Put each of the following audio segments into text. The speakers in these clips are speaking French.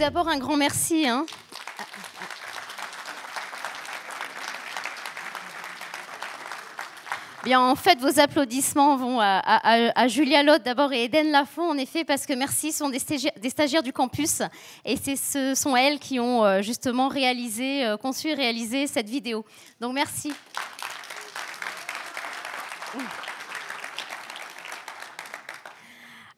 d'abord un grand merci. Bien, en fait, vos applaudissements vont à Julia Lotte d'abord et Eden Lafont, en effet, parce que merci sont des stagiaires du campus et ce sont elles qui ont justement conçu et réalisé cette vidéo. Donc merci.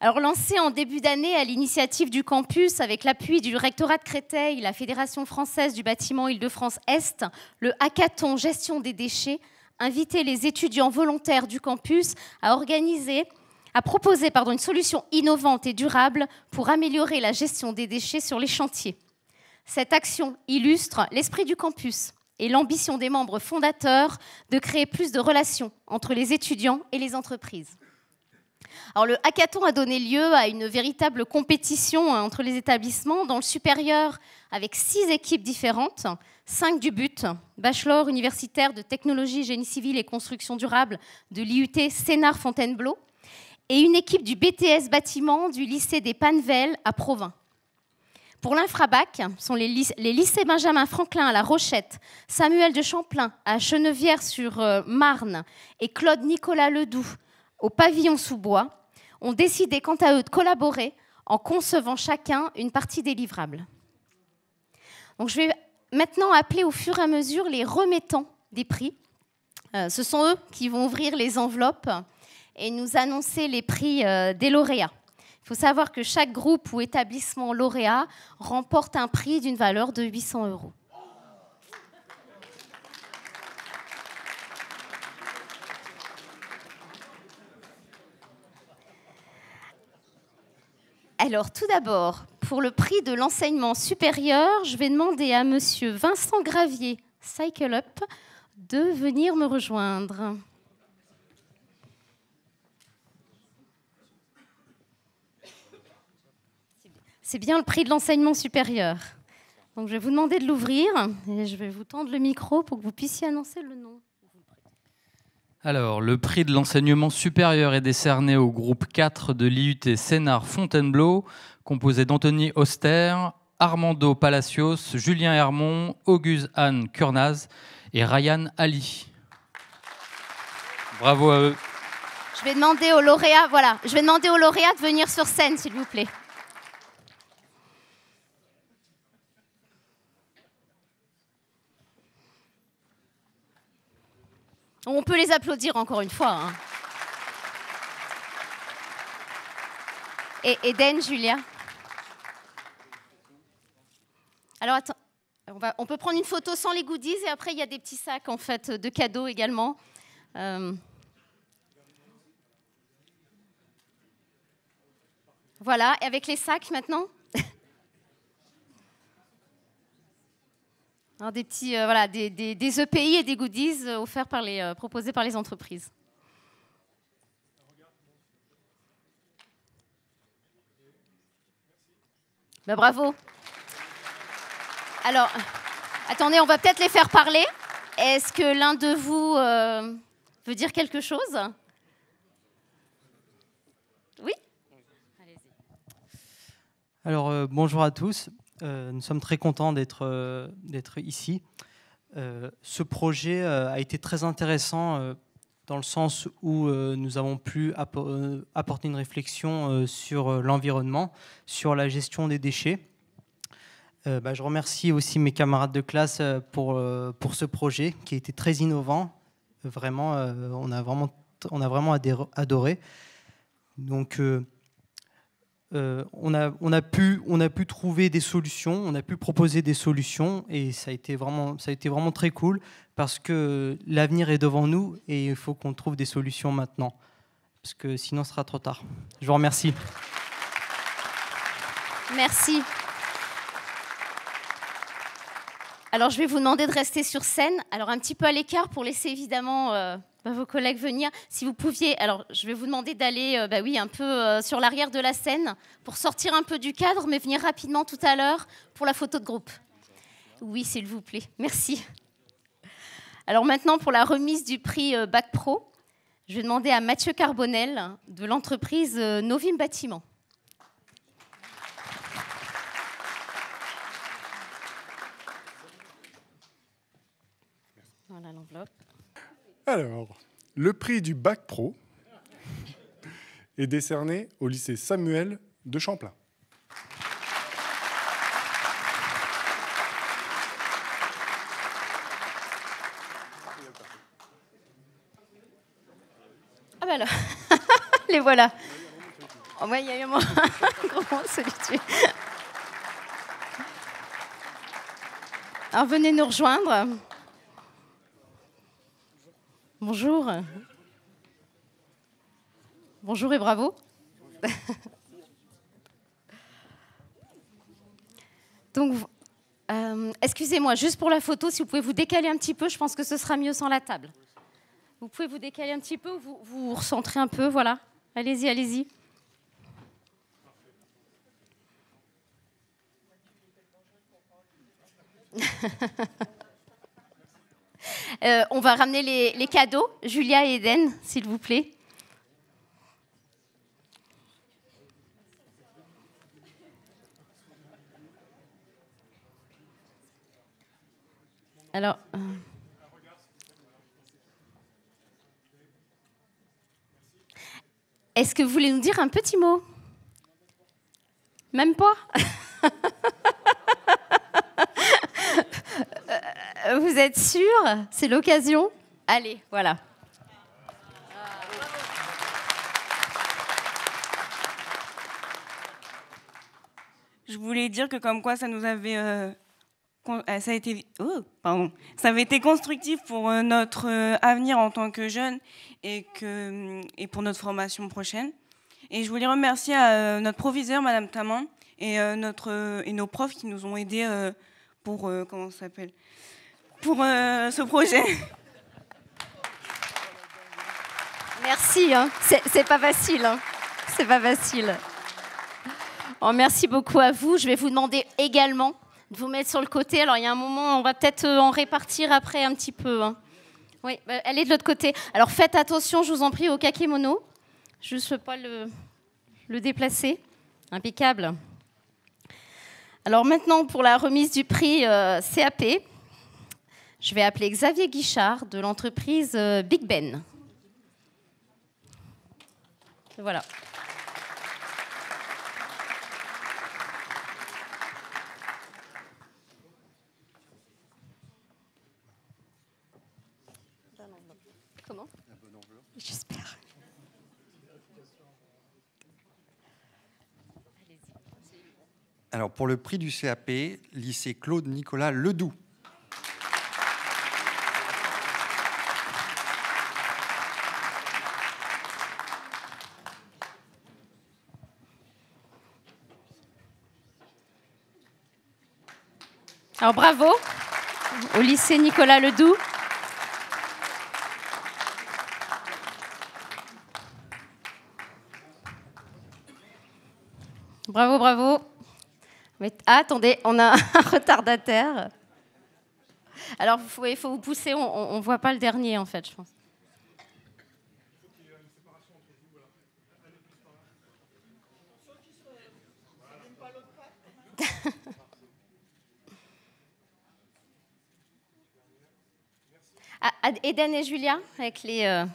Alors, lancé en début d'année à l'initiative du campus avec l'appui du rectorat de Créteil, la Fédération française du bâtiment Île-de-France-Est, le hackathon gestion des déchets invitait les étudiants volontaires du campus à proposer une solution innovante et durable pour améliorer la gestion des déchets sur les chantiers. Cette action illustre l'esprit du campus et l'ambition des membres fondateurs de créer plus de relations entre les étudiants et les entreprises. Alors, le hackathon a donné lieu à une véritable compétition entre les établissements dans le supérieur avec 6 équipes différentes, 5 du BUT, bachelor universitaire de technologie, génie civil et construction durable de l'IUT Sénart-Fontainebleau, et une équipe du BTS bâtiment du lycée des Pannevel à Provins. Pour l'infrabac, sont les lycées Benjamin Franklin à La Rochette, Samuel de Champlain à Chenevière-sur-Marne et Claude Nicolas Ledoux au Pavillon sous bois, ont décidé quant à eux de collaborer en concevant chacun une partie des livrables. Donc, je vais maintenant appeler au fur et à mesure les remettants des prix. Ce sont eux qui vont ouvrir les enveloppes et nous annoncer les prix des lauréats. Il faut savoir que chaque groupe ou établissement lauréat remporte un prix d'une valeur de 800 €. Alors, tout d'abord, pour le prix de l'enseignement supérieur, je vais demander à monsieur Vincent Gravier, Cycle Up, de venir me rejoindre. C'est bien le prix de l'enseignement supérieur. Donc, je vais vous demander de l'ouvrir et je vais vous tendre le micro pour que vous puissiez annoncer le nom. Alors, le prix de l'enseignement supérieur est décerné au groupe 4 de l'IUT Sénart-Fontainebleau, composé d'Anthony Auster, Armando Palacios, Julien Hermont, Auguste Anne Kurnaz et Ryan Ali. Bravo à eux. Je vais demander aux lauréats de venir sur scène, s'il vous plaît. On peut les applaudir encore une fois. Et Eden, Julia. Alors attends, on peut prendre une photo sans les goodies et après il y a des petits sacs en fait de cadeaux également. Voilà, et avec les sacs maintenant. Alors, des petits, des EPI et des goodies offerts proposés par les entreprises. Ben, bravo. Alors, attendez, on va peut-être les faire parler. Est-ce que l'un de vous veut dire quelque chose? Oui? Allez-y. Alors, bonjour à tous. Nous sommes très contents d'être ici. Ce projet a été très intéressant dans le sens où nous avons pu apporter une réflexion sur l'environnement, sur la gestion des déchets. Je remercie aussi mes camarades de classe pour ce projet qui a été très innovant. Vraiment, on a vraiment adoré. Donc, on a pu trouver des solutions, on a pu proposer des solutions et ça a été vraiment très cool parce que l'avenir est devant nous et il faut qu'on trouve des solutions maintenant parce que sinon ce sera trop tard. Je vous remercie. Merci. Alors je vais vous demander de rester sur scène, alors un petit peu à l'écart pour laisser évidemment vos collègues venir. Si vous pouviez, alors je vais vous demander d'aller un peu sur l'arrière de la scène pour sortir un peu du cadre, mais venir rapidement tout à l'heure pour la photo de groupe. Oui, s'il vous plaît. Merci. Alors maintenant, pour la remise du prix Bac Pro, je vais demander à Mathieu Carbonel de l'entreprise Novim Bâtiment. Voilà l'enveloppe. Alors, le prix du Bac Pro est décerné au lycée Samuel de Champlain. Ah ben là, les voilà. Oh, ouais, il y a eu un gros moment de solitude. Alors venez nous rejoindre. Bonjour. Bonjour et bravo. Donc, excusez-moi, juste pour la photo, si vous pouvez vous décaler un petit peu, je pense que ce sera mieux sans la table. Vous pouvez vous décaler un petit peu, vous recentrez un peu, voilà. Allez-y, allez-y. On va ramener les cadeaux, Julia et Eden, s'il vous plaît. Alors, est-ce que vous voulez nous dire un petit mot? Même pas? Vous êtes sûr? C'est l'occasion? Allez, voilà. Je voulais dire que comme quoi ça nous avait, ça avait été constructif pour notre avenir en tant que jeunes et pour notre formation prochaine. Et je voulais remercier notre proviseur, Madame Taman, et nos profs qui nous ont aidés pour comment ça s'appelle, pour ce projet. Merci, hein. C'est pas facile, hein. C'est pas facile. Oh, merci beaucoup à vous. Je vais vous demander également de vous mettre sur le côté. Alors, il y a un moment, on va peut-être en répartir après un petit peu, hein. Oui, allez de l'autre côté. Alors, faites attention, je vous en prie, au kakémono. Juste ne pas le déplacer. Impeccable. Alors, maintenant, pour la remise du prix CAP, je vais appeler Xavier Guichard de l'entreprise Big Ben. Voilà. Comment? J'espère. Alors, pour le prix du CAP, lycée Claude Nicolas Ledoux. Alors, bravo au lycée Nicolas Ledoux. Bravo, bravo. Mais, attendez, on a un retardataire. Alors, il faut vous pousser, on ne voit pas le dernier, en fait, je pense. Eden et Julia, avec les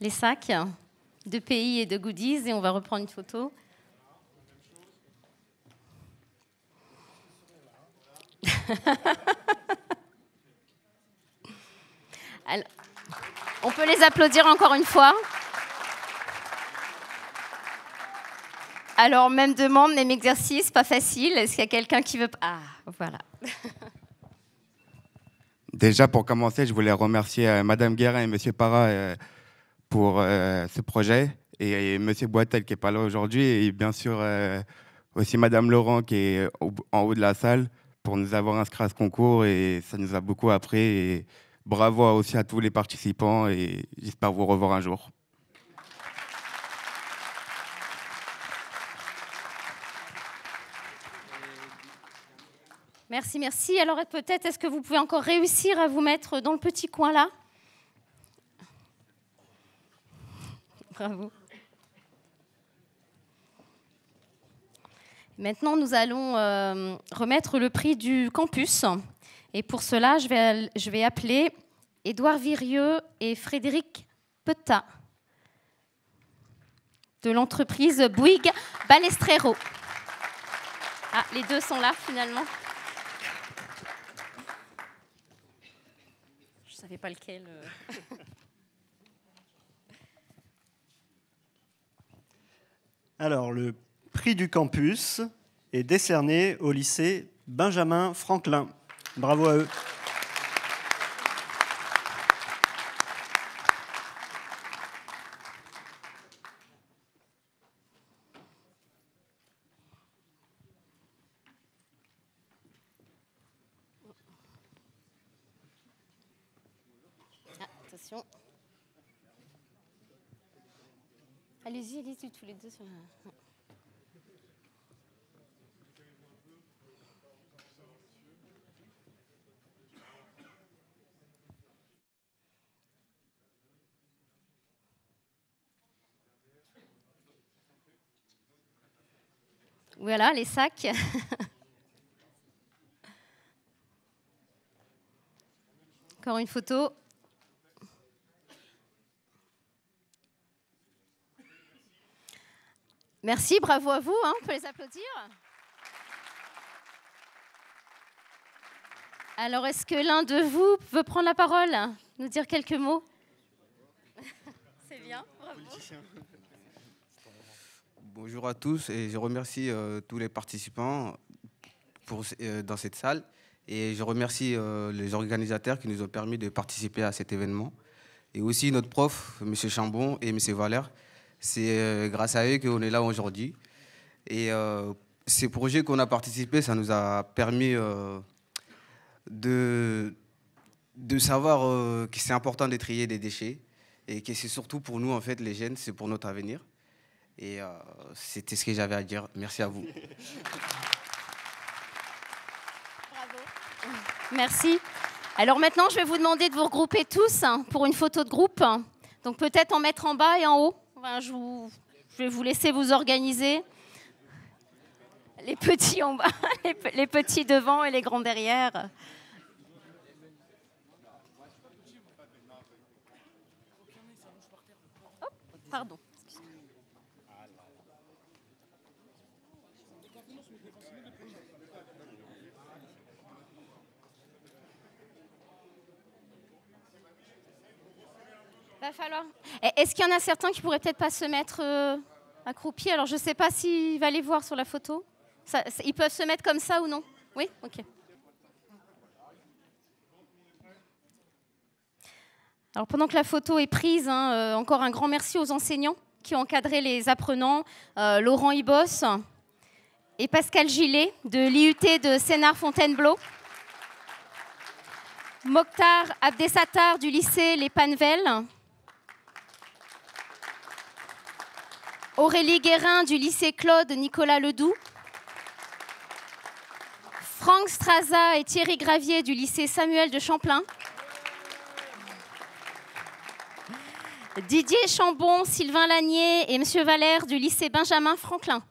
sacs de pays et de goodies, et on va reprendre une photo. Alors, on peut les applaudir encore une fois. Alors, même demande, même exercice, pas facile. Est-ce qu'il y a quelqu'un qui veut... Ah, voilà. Déjà, pour commencer, je voulais remercier Madame Guérin et Monsieur Parra pour ce projet, et Monsieur Boitel qui n'est pas là aujourd'hui, et bien sûr aussi Madame Laurent qui est en haut de la salle pour nous avoir inscrits à ce concours, et ça nous a beaucoup appris. Et bravo aussi à tous les participants, et j'espère vous revoir un jour. Merci, merci. Alors peut-être, est-ce que vous pouvez encore réussir à vous mettre dans le petit coin là? Bravo. Maintenant, nous allons remettre le prix du campus. Et pour cela, je vais appeler Édouard Virieux et Frédéric Peta de l'entreprise Bouygues Balestrero. Ah, les deux sont là finalement. Je ne savais pas lequel. Alors, le prix du campus est décerné au lycée Benjamin Franklin. Bravo à eux. Ah, attention. Allez-y, allez-y, tous les deux. Voilà, les sacs. Encore une photo. Merci, bravo à vous, hein, on peut les applaudir. Alors, est-ce que l'un de vous veut prendre la parole, nous dire quelques mots? C'est bien, bravo. Bonjour à tous et je remercie tous les participants dans cette salle et je remercie les organisateurs qui nous ont permis de participer à cet événement et aussi notre prof, M. Chambon et M. Valère. C'est grâce à eux qu'on est là aujourd'hui. Et ces projets qu'on a participé, ça nous a permis de savoir que c'est important de trier des déchets et que c'est surtout pour nous, en fait, les jeunes, c'est pour notre avenir. Et c'était ce que j'avais à dire. Merci à vous. Bravo. Merci. Alors maintenant, je vais vous demander de vous regrouper tous pour une photo de groupe. Donc peut-être en mettre en bas et en haut. Enfin, je vais vous laisser vous organiser. Les petits en bas, les petits devant et les grands derrière. Oh, pardon. Va falloir. Est-ce qu'il y en a certains qui pourraient peut-être pas se mettre accroupis? Alors je ne sais pas s'il va les voir sur la photo. Ils peuvent se mettre comme ça ou non? Oui, ok. Alors pendant que la photo est prise, encore un grand merci aux enseignants qui ont encadré les apprenants, Laurent Ibos et Pascal Gillet de l'IUT de Sénart-Fontainebleau. Mokhtar Abdessatar du lycée Les Panvels. Aurélie Guérin du lycée Claude Nicolas Ledoux. Franck Straza et Thierry Gravier du lycée Samuel de Champlain. Didier Chambon, Sylvain Lanier et M. Valère du lycée Benjamin Franklin.